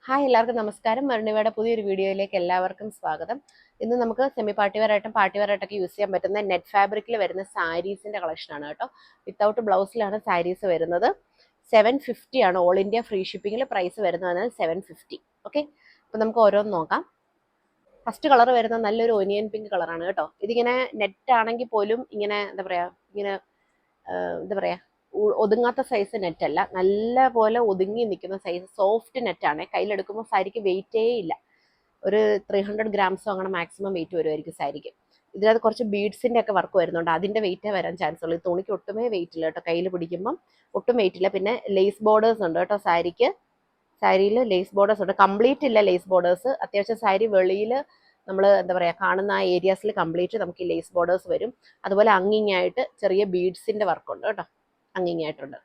Hi എല്ലാവർക്കും നമസ്കാരം. മരുണിവയുടെ പുതിയൊരു വീഡിയോയിലേക്ക് എല്ലാവർക്കും സ്വാഗതം. ഇന്ന് നമുക്ക് സെമി പാർട്ടി വെയർ ആയിട്ടൊക്കെ യൂസ് ചെയ്യാൻ പറ്റുന്ന നെറ്റ് ഫാബ്രിക്കിൽ വരുന്ന സാരീസിന്റെ കളക്ഷനാണ് കേട്ടോ. വിത്തൗട്ട് ബ്ലൗസിലാണ് സാരീസ് വരുന്നത്. 750 ആണ് ഓൾ ഇന്ത്യ ഫ്രീ ഷിപ്പിംഗിൽ പ്രൈസ് വരുന്നതാണ് 750. ഓക്കെ, അപ്പോൾ നമുക്ക് ഓരോന്ന് നോക്കാം. ഫസ്റ്റ് കളർ വരുന്ന നല്ലൊരു ഒനിയൻ പിങ്ക് കളറാണ് കേട്ടോ. ഇതിങ്ങനെ നെറ്റ് ആണെങ്കിൽ പോലും ഇങ്ങനെ എന്താ പറയുക ഒതുങ്ങാത്ത സൈസ് നെറ്റ് അല്ല, നല്ല പോലെ ഒതുങ്ങി നിൽക്കുന്ന സൈസ് സോഫ്റ്റ് നെറ്റാണ്. കയ്യിലെടുക്കുമ്പോൾ സാരിക്ക് വെയിറ്റേ ഇല്ല. ഒരു 300 ഗ്രാംസോ അങ്ങനെ മാക്സിമം വെയിറ്റ് വരുമായിരിക്കും സാരിക്ക്. ഇതിനകത്ത് കുറച്ച് ബീഡ്സിന്റെ ഒക്കെ വർക്ക് വരുന്നുണ്ട്, അതിന്റെ വെയിറ്റേ വരാൻ ചാൻസ് ഉള്ളൂ. ഈ തുണിക്ക് ഒട്ടുമേ വെയിറ്റ് ഇല്ല കേട്ടോ, കയ്യിൽ പിടിക്കുമ്പം ഒട്ടും വെയിറ്റ് ഇല്ല. പിന്നെ ലേസ് ബോർഡേഴ്സ് ഉണ്ട് കേട്ടോ സാരിയിൽ ലേസ് ബോർഡേഴ്സ് ഉണ്ട്. കംപ്ലീറ്റ് ഇല്ല ലേസ് ബോർഡേഴ്സ്. അത്യാവശ്യം സാരി വെളിയിൽ നമ്മൾ എന്താ പറയുക കാണുന്ന ആ ഏരിയാസിൽ കംപ്ലീറ്റ് നമുക്ക് ഈ ലേസ് ബോർഡേഴ്സ് വരും. അതുപോലെ അങ്ങിങ്ങായിട്ട് ചെറിയ ബീഡ്സിന്റെ വർക്ക് ഉണ്ട് കേട്ടോ, അങ്ങിങ്ങായിട്ടുണ്ട്.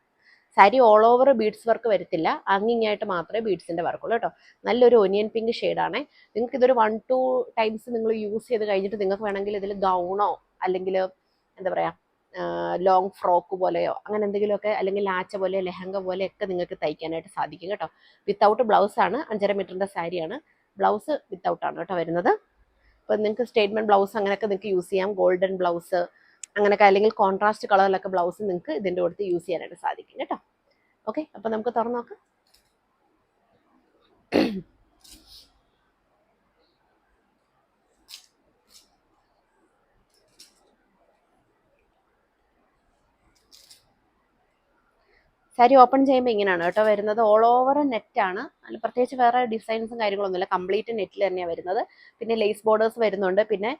Sari all over beads work വരത്തില്ല, അങ്ങിങ്ങായിട്ട് മാത്രമേ ബീഡ്സിന്റെ വർക്കുള്ളൂ കേട്ടോ. നല്ലൊരു ഒനിയൻ പിങ്ക് ഷെയ്ഡാണ്. നിങ്ങൾക്ക് ഇതൊരു 1-2 ടൈംസ് നിങ്ങൾ യൂസ് ചെയ്ത് കഴിഞ്ഞിട്ട് നിങ്ങൾക്ക് വേണമെങ്കിൽ ഇതിൽ ഗൗണോ അല്ലെങ്കിൽ എന്താ പറയുക ലോങ് ഫ്രോക്ക് പോലെയോ അങ്ങനെ എന്തെങ്കിലുമൊക്കെ, അല്ലെങ്കിൽ ലാച്ച പോലെ ലെഹങ്ക പോലെയൊക്കെ നിങ്ങൾക്ക് തയ്ക്കാനായിട്ട് സാധിക്കും കേട്ടോ. വിത്തൗട്ട് ബ്ലൗസ് ആണ്, 5.5 മീറ്ററിന്റെ സാരിയാണ്. ബ്ലൗസ് വിത്തൗട്ട് ആണ് കേട്ടോ വരുന്നത്. അപ്പോൾ നിങ്ങൾക്ക് സ്റ്റേറ്റ്മെന്റ് ബ്ലൗസ് അങ്ങനെയൊക്കെ നിങ്ങൾക്ക് യൂസ് ചെയ്യാം. ഗോൾഡൻ ബ്ലൗസ് അങ്ങനെയൊക്കെ, അല്ലെങ്കിൽ കോൺട്രാസ്റ്റ് കളറിലൊക്കെ ബ്ലൗസ് നിങ്ങൾക്ക് ഇതിൻ്റെ കൊടുത്ത് യൂസ് ചെയ്യാനായിട്ട് സാധിക്കും കേട്ടോ. ഓക്കെ, അപ്പോൾ നമുക്ക് തുറന്നു നോക്കാം. സാരി ഓപ്പൺ ചെയ്യുമ്പോൾ ഇങ്ങനെയാണ് കേട്ടോ വരുന്നത്. ഓൾ ഓവർ നെറ്റാണ്, അതിൽ പ്രത്യേകിച്ച് വേറെ ഡിസൈൻസും കാര്യങ്ങളൊന്നുമില്ല, കംപ്ലീറ്റ് നെറ്റിൽ തന്നെയാണ് വരുന്നത്. പിന്നെ ലേസ് ബോർഡേഴ്സ് വരുന്നുണ്ട്. പിന്നെ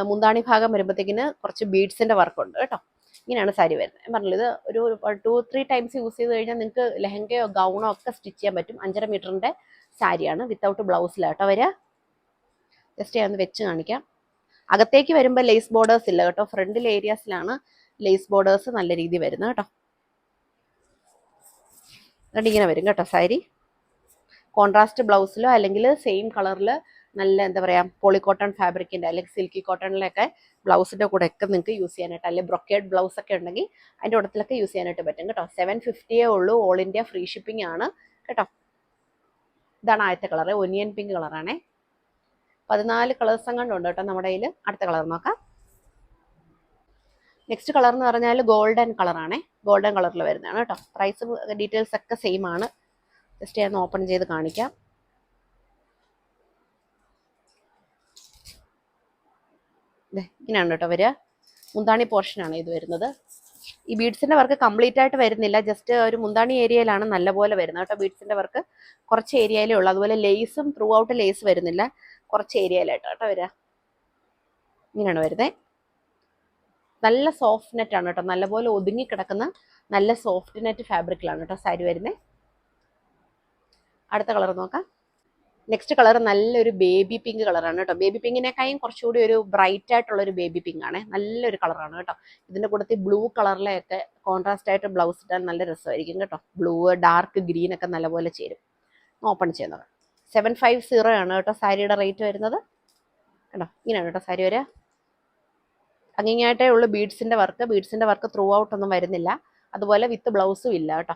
മുന്താണി ഭാഗം വരുമ്പോഴത്തേക്കിന് കുറച്ച് ബീഡ്സിന്റെ വർക്ക് ഉണ്ട് കേട്ടോ. ഇങ്ങനെയാണ് സാരി വരുന്നത്. ഞാൻ പറഞ്ഞത് ഇത് ഒരു 2-3 ടൈംസ് യൂസ് ചെയ്ത് കഴിഞ്ഞാൽ നിങ്ങൾക്ക് ലെഹങ്കയോ ഗൗണോ ഒക്കെ സ്റ്റിച്ച് ചെയ്യാൻ പറ്റും. 5.5 മീറ്ററിന്റെ സാരിയാണ്, വിത്തൗട്ട് ബ്ലൗസിലാട്ടോ വരിക. ജസ്റ്റ് ഞാൻ ഒന്ന് വെച്ച് കാണിക്കാം. അകത്തേക്ക് വരുമ്പോൾ ലേസ് ബോർഡേഴ്സ് ഇല്ല കേട്ടോ, ഫ്രണ്ടിൽ ഏരിയാസിലാണ് ലേസ് ബോർഡേഴ്സ് നല്ല രീതിയിൽ വരുന്നത് കേട്ടോ. എന്നിട്ട് ഇങ്ങനെ വരും കേട്ടോ സാരി. കോൺട്രാസ്റ്റ് ബ്ലൗസിലോ അല്ലെങ്കിൽ സെയിം കളറിൽ നല്ല എന്താ പറയുക പോളിക്കോട്ടൺ ഫാബ്രിക്കിൻ്റെ അല്ലെങ്കിൽ സിൽക്കി കോട്ടണിലൊക്കെ ബ്ലൗസിൻ്റെ കൂടെ ഒക്കെ നിങ്ങൾക്ക് യൂസ് ചെയ്യാനായിട്ട്, അല്ലെങ്കിൽ ബ്രൊക്കേഡ് ബ്ലൗസ് ഒക്കെ ഉണ്ടെങ്കിൽ അതിൻ്റെ കൂട്ടത്തിലൊക്കെ യൂസ് ചെയ്യാനായിട്ട് പറ്റും കേട്ടോ. 750 ഉള്ളൂ, ഓൾ ഇന്ത്യ ഫ്രീ ഷിപ്പിംഗ് ആണ് കേട്ടോ. ഇതാണ് ആദ്യത്തെ കളർ, ഒനിയൻ പിങ്ക് കളറാണേ. 14 കളേഴ്സ് അങ്ങോട്ട് ഉണ്ട് കേട്ടോ നമ്മുടെ കയ്യിൽ. അടുത്ത കളർ നോക്കാം. നെക്സ്റ്റ് കളർ എന്ന് പറഞ്ഞാൽ ഗോൾഡൻ കളറാണേ. ഗോൾഡൻ കളറിൽ വരുന്നതാണ് കേട്ടോ. പ്രൈസ് ഡീറ്റെയിൽസ് ഒക്കെ സെയിം ആണ്. ജസ്റ്റ് ഞാൻ ഓപ്പൺ ചെയ്ത് കാണിക്കാം. ഇങ്ങനെയാണ് കേട്ടോ വരിക. മുന്താണി പോർഷനാണ് ഇത് വരുന്നത്. ഈ ബീഡ്സിന്റെ വർക്ക് കംപ്ലീറ്റ് ആയിട്ട് വരുന്നില്ല, ജസ്റ്റ് ഒരു മുന്താണി ഏരിയയിലാണ് നല്ലപോലെ വരുന്നത് കേട്ടോ. ബീഡ്സിന്റെ വർക്ക് കുറച്ച് ഏരിയയിലേ ഉള്ളൂ. അതുപോലെ ലേസും ത്രൂ ഔട്ട് ലേസ് വരുന്നില്ല, കുറച്ച് ഏരിയയിലായിട്ട് കേട്ടോ വരിക. ഇങ്ങനെയാണ് വരുന്നത്. നല്ല സോഫ്റ്റ് നെറ്റ് ആണ് കേട്ടോ, നല്ലപോലെ ഒതുങ്ങി കിടക്കുന്ന നല്ല സോഫ്റ്റ് നെറ്റ് ഫാബ്രിക്കിലാണ് കേട്ടോ സാരി വരുന്നത്. അടുത്ത കളർ നോക്കാം. നെക്സ്റ്റ് കളർ നല്ലൊരു ബേബി പിങ്ക് കളറാണ് കേട്ടോ. ബേബി പിങ്കിനേക്കാളും കുറച്ചുകൂടി ഒരു ബ്രൈറ്റ് ആയിട്ടുള്ള ഒരു ബേബി പിങ്ക് ആണ്. നല്ലൊരു കളറാണ് കേട്ടോ. ഇതിന്റെ കൂട്ടത്തിൽ ബ്ലൂ കളറിലെയൊക്കെ കോൺട്രാസ്റ്റ് ആയിട്ട് ബ്ലൗസ് ഇട്ടാൽ നല്ല രസമായിരിക്കും കേട്ടോ. ബ്ലൂ ഡാർക്ക് ഗ്രീൻ ഒക്കെ നല്ലപോലെ ചേരും. ഓപ്പൺ ചെയ്യുന്നത് 750 ആണ് കേട്ടോ സാരിയുടെ റേറ്റ് വരുന്നത് കേട്ടോ. ഇങ്ങനെയാണ് കേട്ടോ സാരി വരിക. അങ്ങിങ്ങായിട്ടേ ഉള്ളൂ ബീഡ്സിന്റെ വർക്ക് ത്രൂ ഔട്ട് ഒന്നും വരുന്നില്ല. അതുപോലെ വിത്ത് ബ്ലൗസും ഇല്ല കേട്ടോ.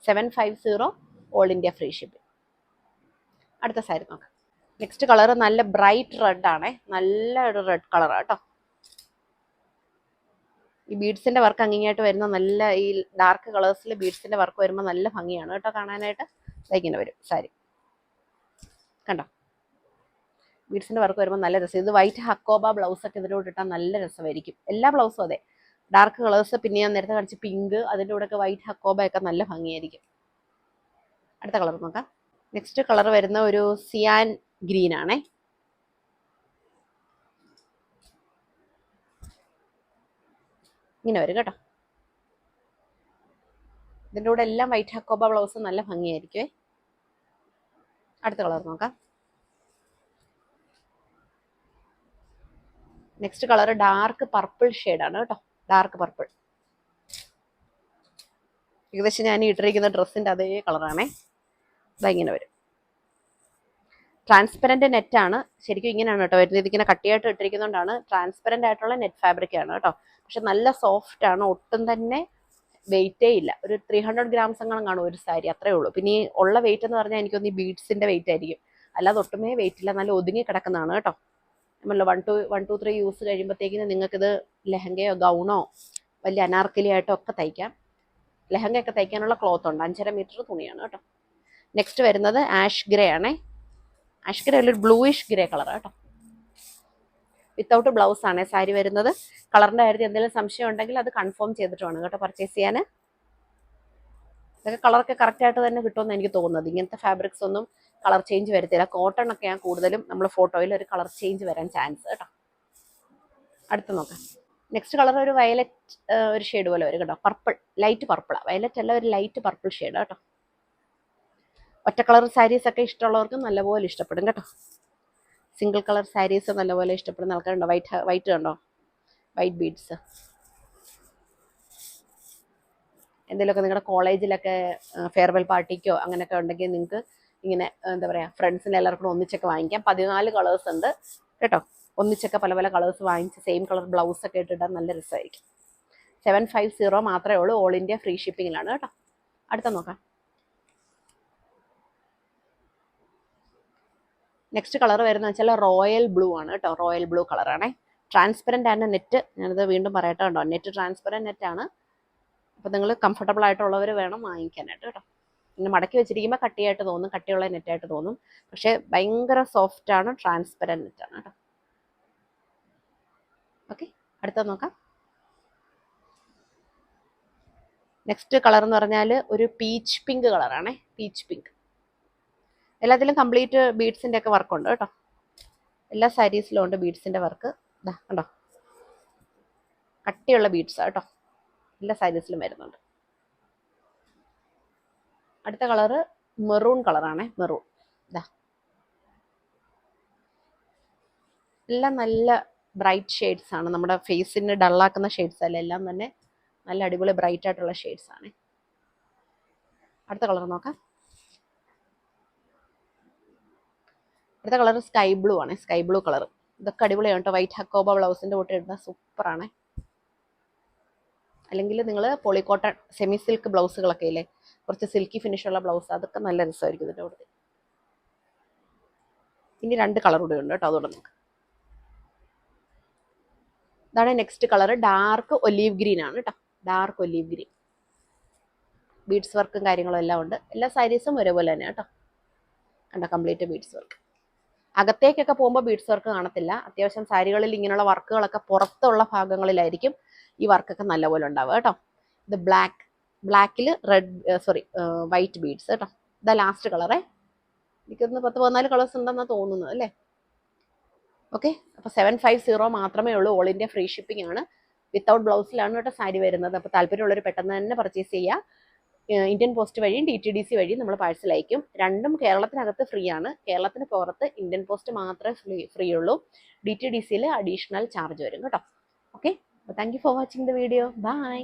750 ഓൾ ഇന്ത്യ ഫ്രീ ഷിപ്പിംഗ്. അടുത്ത സാരി നോക്കാം. നെക്സ്റ്റ് കളർ നല്ല ബ്രൈറ്റ് റെഡ് ആണേ, നല്ല ഒരു റെഡ് കളറാണ് കേട്ടോ. ഈ ബീഡ്സിന്റെ വർക്ക് അങ്ങിങ്ങായിട്ട് വരുന്ന നല്ല ഈ ഡാർക്ക് കളേഴ്സിൽ ബീഡ്സിന്റെ വർക്ക് വരുമ്പോൾ നല്ല ഭംഗിയാണ് കേട്ടോ കാണാനായിട്ട്. ഇങ്ങനെ വരും സാരി കണ്ടോ. ബീഡ്സിന്റെ വർക്ക് വരുമ്പോൾ നല്ല രസം. ഇത് വൈറ്റ് ഹക്കോബ ബ്ലൗസ് ഒക്കെ ഇതിനോട് ഇട്ടാൽ നല്ല രസമായിരിക്കും. എല്ലാ ബ്ലൗസും അതെ, ഡാർക്ക് കളേഴ്സ്. പിന്നെ ഞാൻ നേരത്തെ കാണിച്ച പിങ്ക്, അതിൻ്റെ കൂടെ ഒക്കെ വൈറ്റ് ഹക്കോബ ഒക്കെ നല്ല ഭംഗിയായിരിക്കും. അടുത്ത കളർ നോക്കാം. നെക്സ്റ്റ് കളർ വരുന്ന ഒരു സിയാൻ ഗ്രീൻ ആണേ. ഇങ്ങനെ വരും കേട്ടോ. ഇതിൻ്റെ കൂടെ എല്ലാം വൈറ്റ് ഹക്കോബ ബ്ലൗസ് നല്ല ഭംഗിയായിരിക്കുമേ. അടുത്ത കളർ നോക്കാം. നെക്സ്റ്റ് കളർ ഡാർക്ക് പർപ്പിൾ ഷെയ്ഡാണ് കേട്ടോ. ഡാർക്ക് പർപ്പിൾ ഏകദേശം ഞാൻ ഇട്ടിരിക്കുന്ന ഡ്രസ്സിൻ്റെ അതേ കളറാണേ. ഇങ്ങനെ വരും. ട്രാൻസ്പെറൻറ്റ് നെറ്റാണ്, ശരിക്കും ഇങ്ങനെയാണ് കേട്ടോ വരുന്നത്. ഇതിങ്ങനെ കട്ടിയായിട്ട് ഇട്ടിരിക്കുന്നതുകൊണ്ടാണ് ട്രാൻസ്പെറൻ്റ് ആയിട്ടുള്ള നെറ്റ് ഫാബ്രിക് ആണ് കേട്ടോ. പക്ഷെ നല്ല സോഫ്റ്റ് ആണ്, ഒട്ടും തന്നെ വെയിറ്റേ ഇല്ല. ഒരു 300 ഗ്രാംസ് അങ്ങനെ കാണും ഒരു സാരി, അത്രേ ഉള്ളൂ. പിന്നെ ഈ ഉള്ള വെയിറ്റ് എന്ന് പറഞ്ഞാൽ എനിക്കൊന്ന് ഈ ബീഡ്സിന്റെ വെയിറ്റ് ആയിരിക്കും, അല്ലാതെ ഒട്ടുമേ വെയിറ്റ് ഇല്ല. നല്ല ഒതുങ്ങി കിടക്കുന്നതാണ് കേട്ടോ. നമ്മള് 1 2 3 യൂസ് കഴിയുമ്പോഴത്തേക്കിന് നിങ്ങൾക്കിത് ലെഹങ്കയോ ഗൗണോ വലിയ അനാർക്കലി ആയിട്ടോ ഒക്കെ തയ്ക്കാം. ലെഹങ്കയൊക്കെ തയ്ക്കാനുള്ള ക്ലോത്ത് ഉണ്ട്. 5.5 മീറ്റർ തുണിയാണ് കേട്ടോ. നെക്സ്റ്റ് വരുന്നത് ആഷ് ഗ്രേ ആണേ. ആഷ് ഗ്രേ ഒരു ബ്ലൂയിഷ് ഗ്രേ കളർ കേട്ടോ. വിത്തൗട്ട് ബ്ലൗസ് ആണ് സാരി വരുന്നത്. കളറിന്റെ കാര്യത്തിൽ എന്തെങ്കിലും സംശയം ഉണ്ടെങ്കിൽ അത് കൺഫേം ചെയ്തിട്ട് വേണം കേട്ടോ പർച്ചേസ് ചെയ്യാൻ. ഇതൊക്കെ കളറൊക്കെ കറക്റ്റ് ആയിട്ട് തന്നെ കിട്ടുമെന്ന് എനിക്ക് തോന്നുന്നത്. ഇങ്ങനത്തെ ഫാബ്രിക്സ് ഒന്നും കളർ ചേഞ്ച് വരത്തില്ല. കോട്ടൺ ഒക്കെയാണ് കൂടുതലും നമ്മൾ ഫോട്ടോയിൽ ഒരു കളർ ചേഞ്ച് വരാൻ ചാൻസ് കേട്ടോ. അടുത്ത് നോക്കാം. നെക്സ്റ്റ് കളർ ഒരു വയലറ്റ് ഒരു ഷെയ്ഡ് പോലെ വരും കേട്ടോ. Purple, light പർപ്പിളാണ്. വയലറ്റ് അല്ല, ഒരു ലൈറ്റ് പർപ്പിൾ ഷെയ്ഡ് കേട്ടോ. ഒറ്റ കളർ സാരീസ് ഒക്കെ ഇഷ്ടമുള്ളവർക്ക് നല്ലപോലെ ഇഷ്ടപ്പെടും കേട്ടോ. സിംഗിൾ കളർ സാരീസ് നല്ലപോലെ ഇഷ്ടപ്പെടുന്ന ആൾക്കാരുണ്ടോ? വൈറ്റ് കണ്ടോ, വൈറ്റ് ബീഡ്സ്. എന്തെങ്കിലുമൊക്കെ നിങ്ങളുടെ കോളേജിലൊക്കെ ഫെയർവെൽ പാർട്ടിക്കോ അങ്ങനെയൊക്കെ ഉണ്ടെങ്കിൽ നിങ്ങൾക്ക് ഇങ്ങനെ എന്താ പറയുക, ഫ്രണ്ട്സിന് എല്ലാവർക്കും ഒന്നിച്ചൊക്കെ വാങ്ങിക്കാം. 14 കളേഴ്സ് ഉണ്ട് കേട്ടോ. ഒന്നിച്ചൊക്കെ പല പല കളേഴ്സ് വാങ്ങിച്ച് സെയിം കളർ ബ്ലൗസ് ഒക്കെ ഇട്ടിട്ടാൽ നല്ല രസമായിരിക്കും. 750 മാത്രമേ ഉള്ളൂ. ഓൾ ഇന്ത്യ ഫ്രീ ഷിപ്പിങ്ങിലാണ് കേട്ടോ. അടുത്ത നോക്കാം. നെക്സ്റ്റ് കളർ വരുന്നത് വെച്ചാൽ റോയൽ ബ്ലൂ ആണ് കേട്ടോ. റോയൽ ബ്ലൂ കളറാണേ. ട്രാൻസ്പെറൻറ്റ് ആണ് നെറ്റ്. ഞാനത് വീണ്ടും പറയട്ടെ കേട്ടോ. നെറ്റ് ട്രാൻസ്പെറൻറ്റ് നെറ്റാണ്. അപ്പോൾ നിങ്ങൾ കംഫർട്ടബിൾ ആയിട്ടുള്ളവർ വേണം വാങ്ങിക്കാനായിട്ട് കേട്ടോ. പിന്നെ മടക്കി വെച്ചിരിക്കുമ്പോൾ കട്ടിയായിട്ട് തോന്നും, കട്ടിയുള്ള നെറ്റായിട്ട് തോന്നും. പക്ഷേ ഭയങ്കര സോഫ്റ്റ് ആണ്, ട്രാൻസ്പെറൻറ്റ് നെറ്റാണ് കേട്ടോ. ഓക്കെ, അടുത്ത നോക്കാം. നെക്സ്റ്റ് കളർ എന്ന് പറഞ്ഞാൽ ഒരു പീച്ച് പിങ്ക് കളറാണേ. Peach pink. എല്ലാത്തിലും കംപ്ലീറ്റ് ബീഡ്സിൻ്റെ ഒക്കെ വർക്കുണ്ട് കേട്ടോ. എല്ലാ സാരീസിലും ഉണ്ട് ബീഡ്സിൻ്റെ വർക്ക്. ഇതാ കണ്ടോ, കട്ടിയുള്ള ബീഡ്സാണ് കേട്ടോ. എല്ലാ സാരീസിലും വരുന്നുണ്ട്. അടുത്ത കളറ് മെറൂൺ കളറാണേ. മെറൂൺ. ഇതാ എല്ലാം നല്ല ബ്രൈറ്റ് ഷെയ്ഡ്സ് ആണ്. നമ്മുടെ ഫേസിന് ഡള്ളാക്കുന്ന ഷെയ്ഡ്സ് അല്ല, എല്ലാം തന്നെ നല്ല അടിപൊളി ബ്രൈറ്റ് ആയിട്ടുള്ള ഷെയ്ഡ്സ് ആണ്. അടുത്ത കളർ നോക്കാം. അടുത്ത കളർ സ്കൈ ബ്ലൂ ആണ്. Sky blue colour. ഇതൊക്കെ അടിപൊളിയാണ് കേട്ടോ. വൈറ്റ് ഹക്കോബ ബ്ലൗസിൻ്റെ കൂടെ ഇടുന്ന സൂപ്പറാണ്. അല്ലെങ്കിൽ നിങ്ങൾ പോളിക്കോട്ടൺ സെമി സിൽക്ക് ബ്ലൗസുകളൊക്കെ ഇല്ലേ, കുറച്ച് സിൽക്കി ഫിനിഷുള്ള ബ്ലൗസ്, അതൊക്കെ നല്ല രസമായിരിക്കും ഇതിൻ്റെ കൂടെ. ഇനി 2 കളർ കൂടെ ഉണ്ട് കേട്ടോ, അതുകൊണ്ട് നമുക്ക്. ഇതാണ് next colour. Dark olive green ആണ് കേട്ടോ. Dark olive green. ബീഡ്സ് വർക്കും കാര്യങ്ങളും എല്ലാം ഉണ്ട്. എല്ലാ സാരീസും ഒരേപോലെ തന്നെ കേട്ടോ. കണ്ടോ, കംപ്ലീറ്റ് ബീഡ്സ് വർക്ക്. അകത്തേക്കൊക്കെ പോകുമ്പോൾ ബീഡ്സ് വർക്ക് കാണത്തില്ല. അത്യാവശ്യം സാരികളിൽ ഇങ്ങനെയുള്ള വർക്കുകളൊക്കെ പുറത്തുള്ള ഭാഗങ്ങളിലായിരിക്കും ഈ വർക്കൊക്കെ നല്ലപോലെ ഉണ്ടാവുക കേട്ടോ. ഇത് ബ്ലാക്കിൽ വൈറ്റ് ബീഡ്സ് കേട്ടോ. ഇതാ ലാസ്റ്റ് കളറേ. എനിക്കൊന്ന് 10-14 കളേഴ്സ് ഉണ്ടെന്നാണ് തോന്നുന്നത് അല്ലേ. ഓക്കെ, അപ്പോൾ 750 മാത്രമേ ഉള്ളൂ. ഓൾ ഇന്ത്യ ഫ്രീ ഷിപ്പിംഗ് ആണ്. വിത്തൗട്ട് ബ്ലൗസിലാണ് കേട്ടോ സാരി വരുന്നത്. അപ്പോൾ താല്പര്യമുള്ളവർ പെട്ടെന്ന് തന്നെ പർച്ചേസ് ചെയ്യുക. ഇന്ത്യൻ പോസ്റ്റ് വഴിയും DTDC വഴിയും നമ്മൾ പാഴ്സൽ അയക്കും. രണ്ടും കേരളത്തിനകത്ത് ഫ്രീ ആണ്. കേരളത്തിന് പുറത്ത് ഇന്ത്യൻ പോസ്റ്റ് മാത്രമേ ഫ്രീ ഉള്ളൂ. DTDCയിൽ അഡീഷണൽ ചാർജ് വരും കേട്ടോ. Okay, thank you for watching the video. By.